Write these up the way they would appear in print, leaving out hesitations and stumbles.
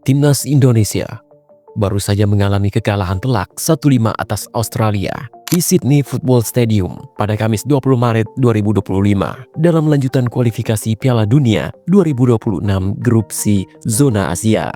Timnas Indonesia baru saja mengalami kekalahan telak 1-5 atas Australia di Sydney Football Stadium pada Kamis 20 Maret 2025 dalam lanjutan kualifikasi Piala Dunia 2026 Grup C Zona Asia.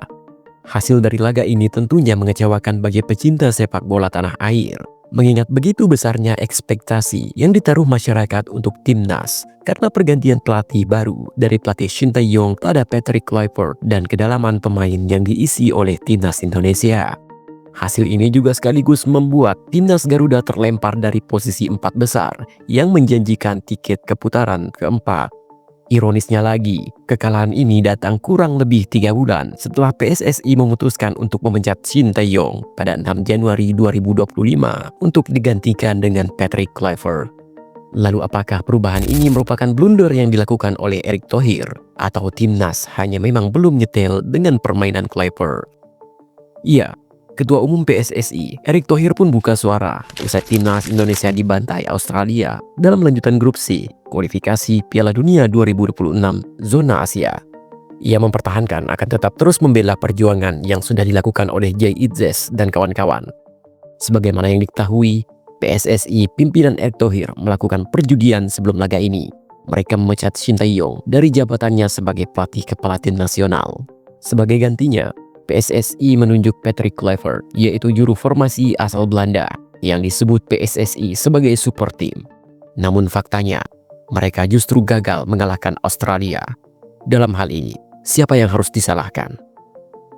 Hasil dari laga ini tentunya mengecewakan bagi pecinta sepak bola tanah air, mengingat begitu besarnya ekspektasi yang ditaruh masyarakat untuk timnas karena pergantian pelatih baru dari pelatih Shin Tae-yong pada Patrick Kluivert dan kedalaman pemain yang diisi oleh timnas Indonesia. Hasil ini juga sekaligus membuat timnas Garuda terlempar dari posisi 4 besar yang menjanjikan tiket ke putaran keempat. Ironisnya lagi, kekalahan ini datang kurang lebih 3 bulan setelah PSSI memutuskan untuk memecat Shin Tae-yong pada 6 Januari 2025 untuk digantikan dengan Patrick Kluivert. Lalu apakah perubahan ini merupakan blunder yang dilakukan oleh Erick Thohir atau timnas hanya memang belum nyetel dengan permainan Kluivert? Iya, Ketua Umum PSSI, Erick Thohir pun buka suara usai timnas Indonesia dibantai Australia dalam lanjutan grup C, kualifikasi Piala Dunia 2026 Zona Asia. Ia mempertahankan akan tetap terus membela perjuangan yang sudah dilakukan oleh Jay Itzes dan kawan-kawan. Sebagaimana yang diketahui, PSSI pimpinan Erick Thohir melakukan perjudian sebelum laga ini. Mereka memecat Shin Tae-yong dari jabatannya sebagai pelatih kepala tim nasional. Sebagai gantinya, PSSI menunjuk Patrick Kluivert, yaitu juru formasi asal Belanda yang disebut PSSI sebagai super team. Namun faktanya, mereka justru gagal mengalahkan Australia. Dalam hal ini, siapa yang harus disalahkan?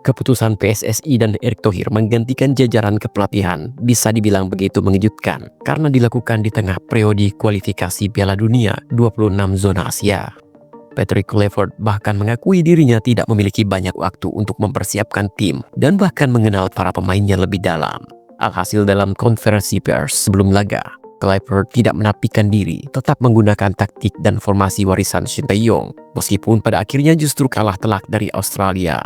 Keputusan PSSI dan Erick Thohir menggantikan jajaran kepelatihan bisa dibilang begitu mengejutkan karena dilakukan di tengah periode kualifikasi Piala Dunia 26 Zona Asia. Patrick Kluivert bahkan mengakui dirinya tidak memiliki banyak waktu untuk mempersiapkan tim dan bahkan mengenal para pemainnya lebih dalam. Alhasil dalam konferensi pers sebelum laga, Kluivert tidak menapikan diri, tetap menggunakan taktik dan formasi warisan Shin Tae-yong, meskipun pada akhirnya justru kalah telak dari Australia.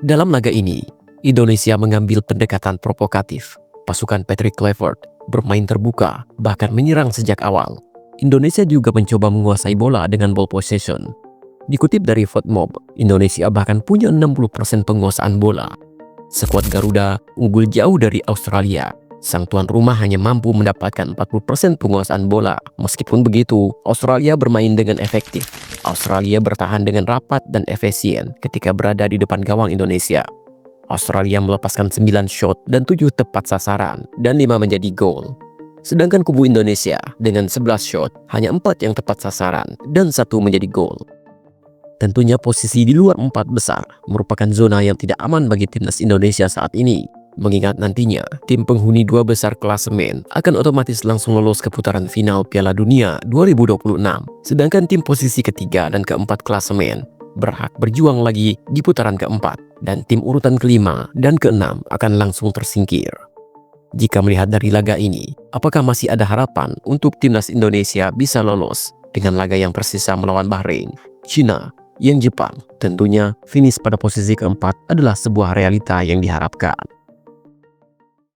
Dalam laga ini, Indonesia mengambil pendekatan provokatif. Pasukan Patrick Kluivert bermain terbuka, bahkan menyerang sejak awal. Indonesia juga mencoba menguasai bola dengan ball possession. Dikutip dari FotMob, Indonesia bahkan punya 60% penguasaan bola. Skuad Garuda unggul jauh dari Australia. Sang tuan rumah hanya mampu mendapatkan 40% penguasaan bola. Meskipun begitu, Australia bermain dengan efektif. Australia bertahan dengan rapat dan efisien ketika berada di depan gawang Indonesia. Australia melepaskan 9 shot dan 7 tepat sasaran dan 5 menjadi gol. Sedangkan kubu Indonesia dengan 11 shot, hanya 4 yang tepat sasaran dan 1 menjadi gol. Tentunya posisi di luar 4 besar merupakan zona yang tidak aman bagi timnas Indonesia saat ini. Mengingat nantinya, tim penghuni 2 besar klasemen akan otomatis langsung lolos ke putaran final Piala Dunia 2026. Sedangkan tim posisi ketiga dan keempat klasemen berhak berjuang lagi di putaran keempat. Dan tim urutan kelima dan keenam akan langsung tersingkir. Jika melihat dari laga ini, apakah masih ada harapan untuk timnas Indonesia bisa lolos dengan laga yang tersisa melawan Bahrain, China, yang Jepang? Tentunya finish pada posisi keempat adalah sebuah realita yang diharapkan.